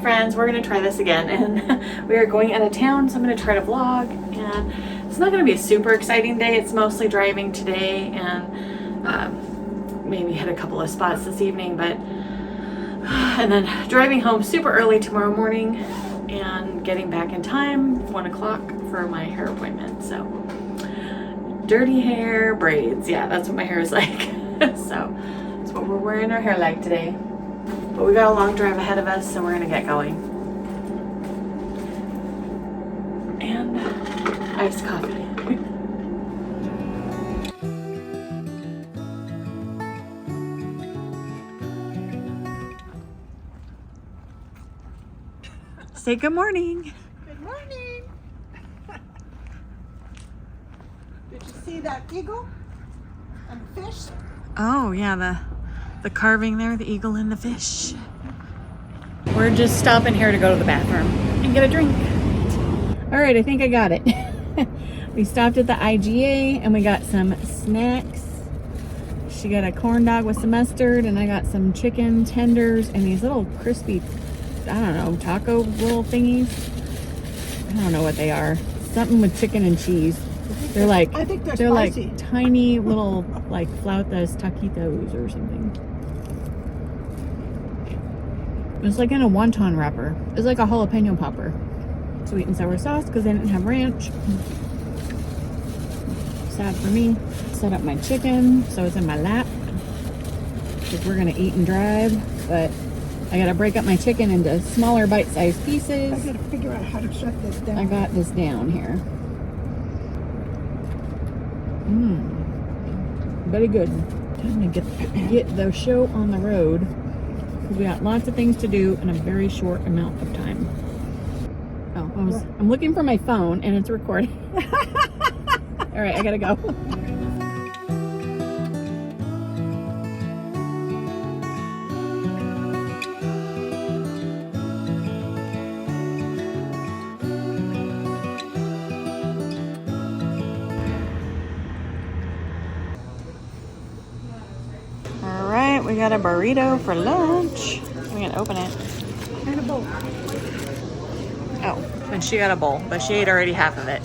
morning, friends. We're gonna try this again, and we are going out of town, so I'm gonna try to vlog. And it's not gonna be a super exciting day. It's mostly driving today, and maybe hit a couple of spots this evening, but and then driving home super early tomorrow morning, and getting back in time 1 o'clock for my hair appointment. So dirty hair, braids. Yeah, that's what my hair is like. So that's what we're wearing our hair like today. But we got a long drive ahead of us, so we're gonna get going. And iced coffee. Say good morning. Good morning. Did you see that eagle and fish? Oh yeah, the carving there, the eagle and the fish. We're just stopping here to go to the bathroom and get a drink. All right, I think I got it. We stopped at the IGA and we got some snacks. She got a corn dog with some mustard, and I got some chicken tenders and these little crispy, I don't know, taco little thingies. I don't know what they are. Something with chicken and cheese. They're like, I think they're spicy. like Tiny little like flautas taquitos or something. It's like in a wonton wrapper. It's like a jalapeno popper. Sweet and sour sauce because they didn't have ranch. Sad for me. Set up my chicken so it's in my lap because we're gonna eat and drive, but I gotta break up my chicken into smaller bite-sized pieces. I gotta figure out how to shut this down. I got this down here. Very good. Time to get the show on the road. We got lots of things to do in a very short amount of time. Oh, I'm looking for my phone and it's recording. All right, I gotta go. We got a burrito for lunch. I'm gonna open it. And a bowl. Oh, and she got a bowl, but she ate already half of it.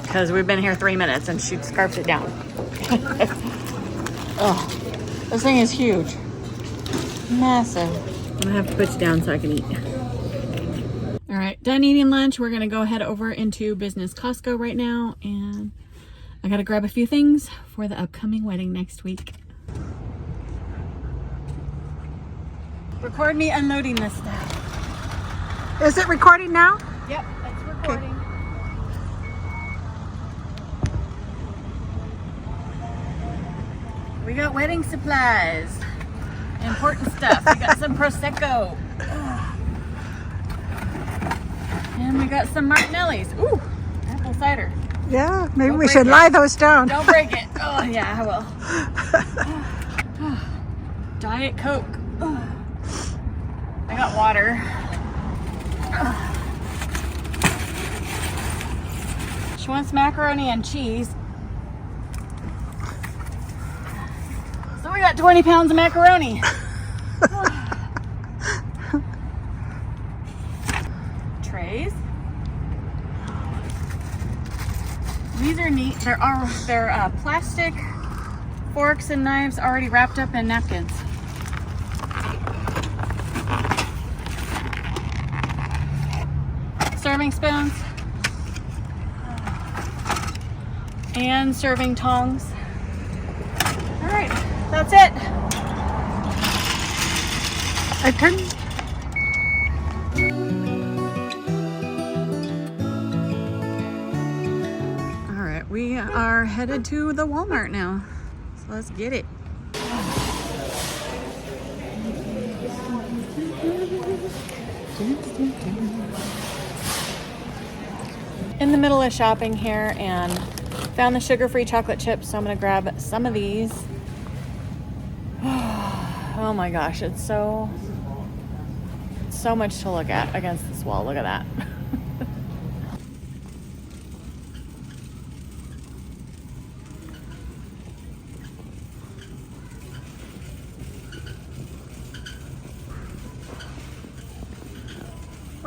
Because we've been here 3 minutes and she scarfed it down. Oh, this thing is huge. Massive. I'm gonna have to put you down so I can eat. All right, done eating lunch. We're gonna go head over into business Costco right now, and I gotta grab a few things for the upcoming wedding next week. Record me unloading this stuff. Is it recording now? Yep, it's recording. Okay. We got wedding supplies. Important stuff. We got some Prosecco. And we got some Martinelli's. Ooh, apple cider. Yeah, maybe we should lie those down. Don't break it. Oh, yeah, I will. Diet Coke. I got water. She wants macaroni and cheese. So we got 20 pounds of macaroni. Trays. These are neat. They're plastic forks and knives already wrapped up in napkins. Serving spoons and serving tongs. All right, that's it. I couldn't. All right, we are headed to the Walmart now, so let's get it. In the middle of shopping here and found the sugar-free chocolate chips, so I'm gonna grab some of these. Oh my gosh, it's so much to look at against this wall. Look at that.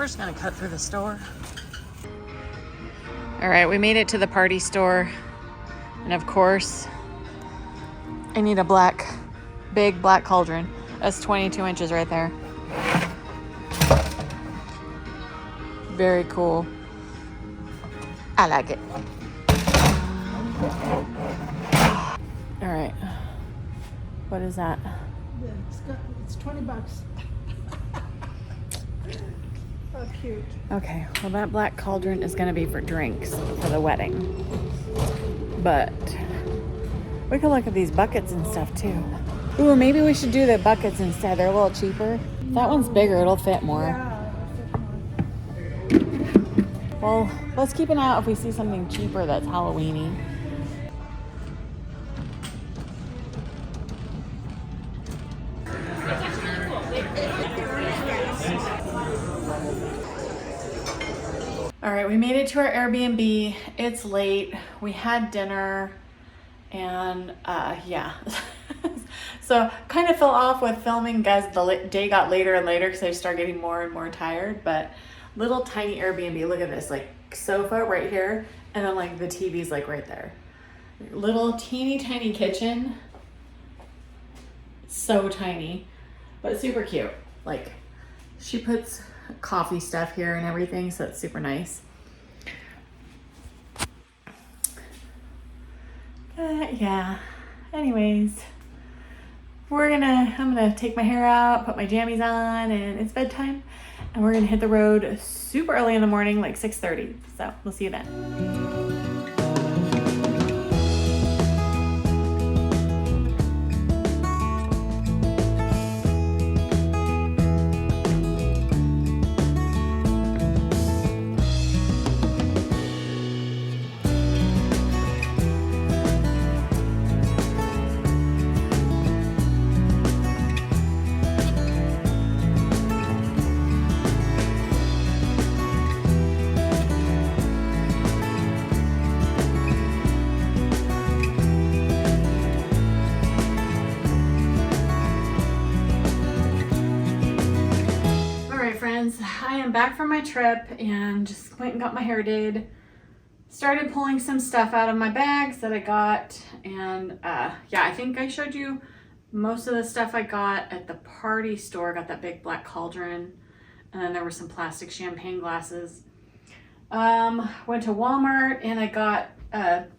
We're just gonna cut through the store. All right, we made it to the party store. And of course, I need a big black cauldron. That's 22 inches right there. Very cool. I like it. All right. What is that? Yeah, it's $20. So cute. Okay, well that black cauldron is gonna be for drinks for the wedding. But we could look at these buckets and stuff too. Ooh, maybe we should do the buckets instead. They're a little cheaper. If that one's bigger, it'll fit more. Yeah, it'll fit more. Well, let's keep an eye out if we see something cheaper that's Halloween-y. All right, we made it to our Airbnb. It's late. We had dinner and yeah. So kind of fell off with filming, guys. The day got later and later because I started getting more and more tired, but little tiny Airbnb. Look at this, like sofa right here. And then like the TV's like right there. Little teeny tiny kitchen. So tiny, but super cute. Like she puts coffee stuff here and everything, so it's super nice. Yeah, anyways, I'm gonna take my hair out, put my jammies on, and it's bedtime, and we're gonna hit the road super early in the morning, like 6:30. So we'll see you then. I am back from my trip and just went and got my hair did. Started pulling some stuff out of my bags that I got, and yeah, I think I showed you most of the stuff I got at the party store. Got that big black cauldron, and then there were some plastic champagne glasses. Went to Walmart and I got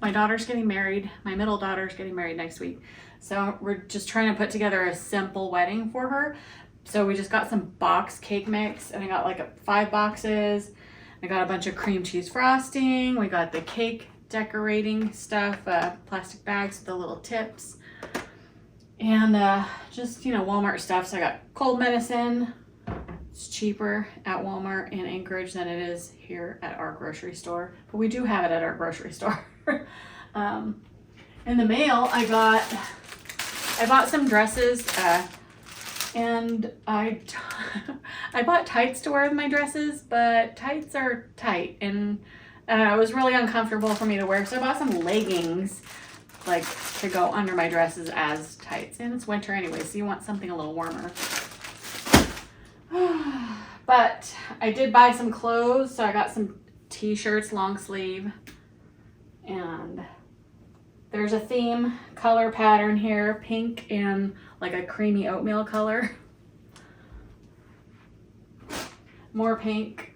my daughter's getting married. My middle daughter's getting married next week, so we're just trying to put together a simple wedding for her. So we just got some box cake mix, and I got like 5 boxes. I got a bunch of cream cheese frosting. We got the cake decorating stuff, plastic bags with the little tips, and just, you know, Walmart stuff. So I got cold medicine. It's cheaper at Walmart in Anchorage than it is here at our grocery store, but we do have it at our grocery store. In the mail, I bought some dresses. And I bought tights to wear with my dresses, but tights are tight, and it was really uncomfortable for me to wear. So I bought some leggings, like to go under my dresses as tights. And it's winter anyway, so you want something a little warmer. But I did buy some clothes, so I got some t-shirts, long sleeve, and there's a theme color pattern here, pink and like a creamy oatmeal color. More pink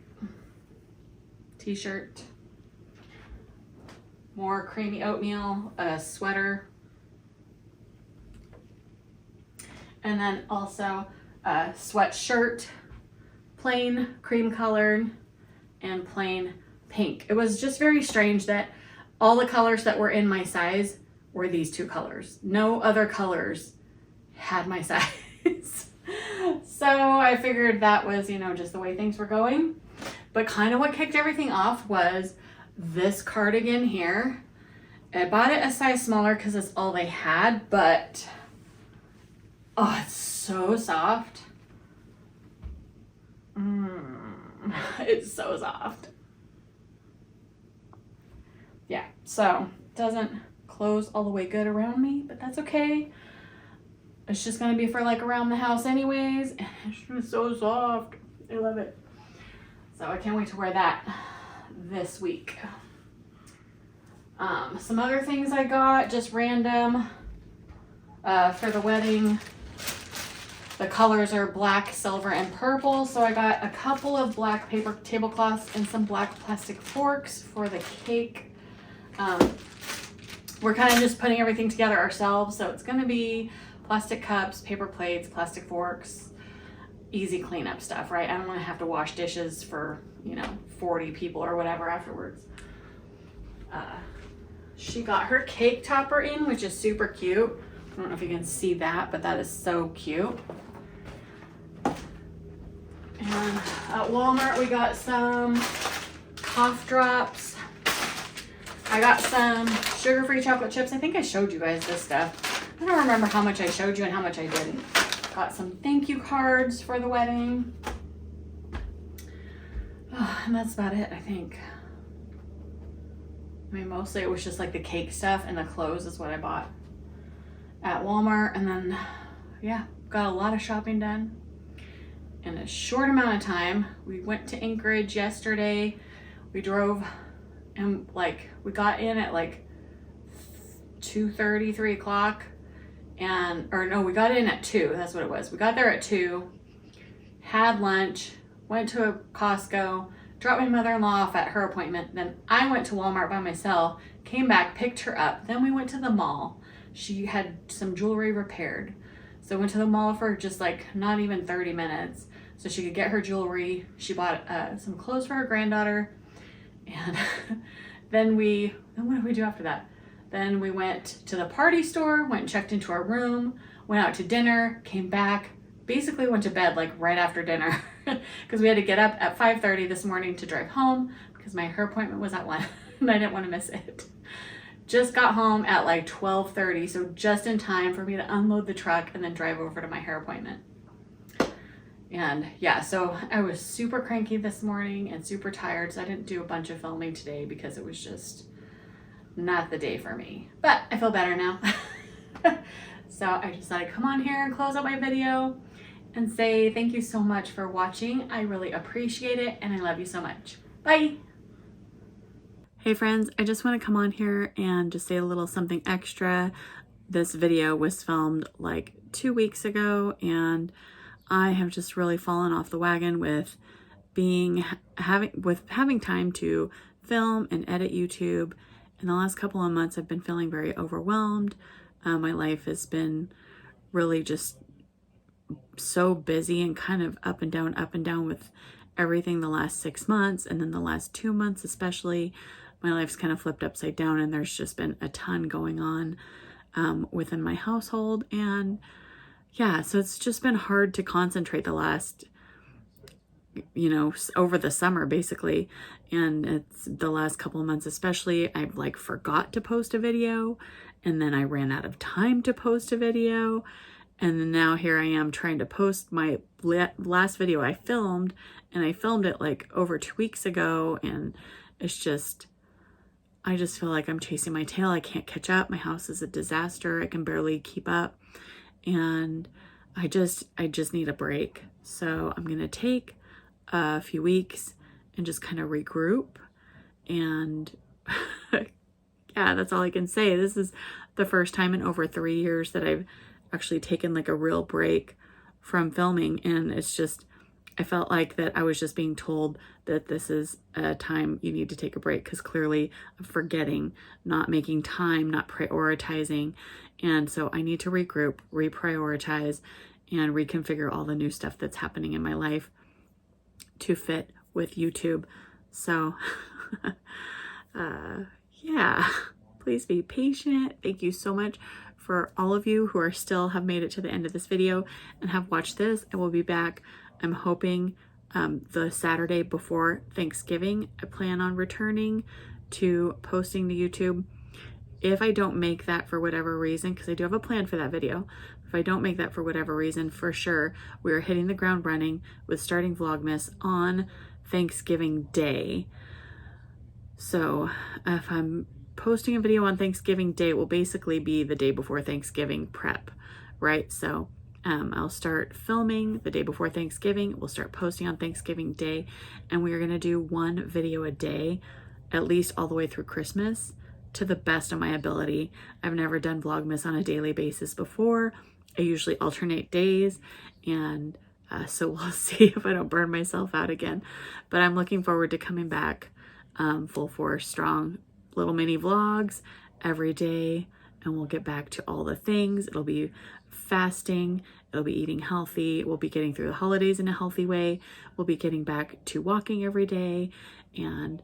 t-shirt. More creamy oatmeal, a sweater. And then also a sweatshirt, plain cream colored and plain pink. It was just very strange that all the colors that were in my size were these 2 colors. No other colors had my size. So I figured that was, you know, just the way things were going. But kind of what kicked everything off was this cardigan here. I bought it a size smaller because it's all they had, but oh, it's so soft. It's so soft. Yeah, so it doesn't close all the way good around me, but that's okay. It's just gonna be for like around the house anyways. It's just so soft. I love it. So I can't wait to wear that this week. Some other things I got, just random, for the wedding. The colors are black, silver, and purple. So I got a couple of black paper tablecloths and some black plastic forks for the cake. We're kind of just putting everything together ourselves. So it's going to be plastic cups, paper plates, plastic forks, easy cleanup stuff, right? I don't want to have to wash dishes for, 40 people or whatever afterwards. She got her cake topper in, which is super cute. I don't know if you can see that, but that is so cute. And at Walmart, we got some cough drops. I got some sugar-free chocolate chips. I think I showed you guys this stuff. I don't remember how much I showed you and how much I didn't. Got some thank you cards for the wedding. Oh, and that's about it, I think. I mean, mostly it was just like the cake stuff, and the clothes is what I bought at Walmart. And then, yeah, got a lot of shopping done in a short amount of time. We went to Anchorage yesterday. We drove and we got in at 2:30, 3 o'clock. We got in at 2. That's what it was. We got there at 2, had lunch, went to a Costco, dropped my mother-in-law off at her appointment. Then I went to Walmart by myself, came back, picked her up. Then we went to the mall. She had some jewelry repaired. So I went to the mall for just not even 30 minutes so she could get her jewelry. She bought some clothes for her granddaughter. And then what did we do after that? Then we went to the party store, went and checked into our room, went out to dinner, came back, basically went to bed right after dinner because we had to get up at 5:30 this morning to drive home because her appointment was at 1 and I didn't want to miss it. Just got home at 12:30, so just in time for me to unload the truck and then drive over to my hair appointment. And yeah, so I was super cranky this morning and super tired, so I didn't do a bunch of filming today because it was just not the day for me. But I feel better now. So I just thought I'd come on here and close out my video and say thank you so much for watching. I really appreciate it, and I love you so much. Bye! Hey friends, I just want to come on here and just say a little something extra. This video was filmed 2 weeks ago, and I have just really fallen off the wagon with having time to film and edit YouTube. In the last couple of months, I've been feeling very overwhelmed. My life has been really just so busy and kind of up and down with everything the last 6 months, and then the last 2 months especially. My life's kind of flipped upside down, and there's just been a ton going on within my household. And yeah, so it's just been hard to concentrate the last, over the summer basically. And it's the last couple of months especially, I've forgot to post a video, and then I ran out of time to post a video. And then now here I am trying to post my last video I filmed, and I filmed it over 2 weeks ago, and it's just, I just feel like I'm chasing my tail. I can't catch up. My house is a disaster. I can barely keep up. And I just need a break. So I'm going to take a few weeks and just kind of regroup. And yeah, that's all I can say. This is the first time in over 3 years that I've actually taken a real break from filming. And it's just, I felt like that I was just being told that this is a time you need to take a break, because clearly I'm forgetting, not making time, not prioritizing. And so I need to regroup, reprioritize, and reconfigure all the new stuff that's happening in my life to fit with YouTube. So yeah, please be patient. Thank you so much for all of you who have made it to the end of this video and have watched this. I will be back, I'm hoping, the Saturday before Thanksgiving. I plan on returning to posting to YouTube. If I don't make that for whatever reason, because I do have a plan for that video, if I don't make that for whatever reason, for sure, we are hitting the ground running with starting Vlogmas on Thanksgiving Day. So if I'm posting a video on Thanksgiving Day, it will basically be the day before Thanksgiving prep, right? So I'll start filming the day before Thanksgiving. We'll start posting on Thanksgiving Day, and we are going to do one video a day, at least all the way through Christmas, to the best of my ability. I've never done Vlogmas on a daily basis before. I usually alternate days, and so we'll see if I don't burn myself out again. But I'm looking forward to coming back full force, strong, little mini vlogs every day, and we'll get back to all the things. It'll be fasting, it'll be eating healthy, we'll be getting through the holidays in a healthy way, we'll be getting back to walking every day, and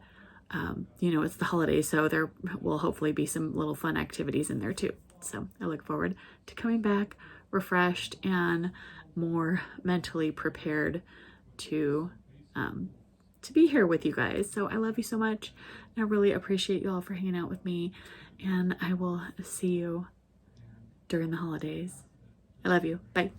you know, it's the holidays, so there will hopefully be some little fun activities in there too. So I look forward to coming back refreshed and more mentally prepared to be here with you guys. So I love you so much, and I really appreciate you all for hanging out with me, and I will see you during the holidays. I love you. Bye.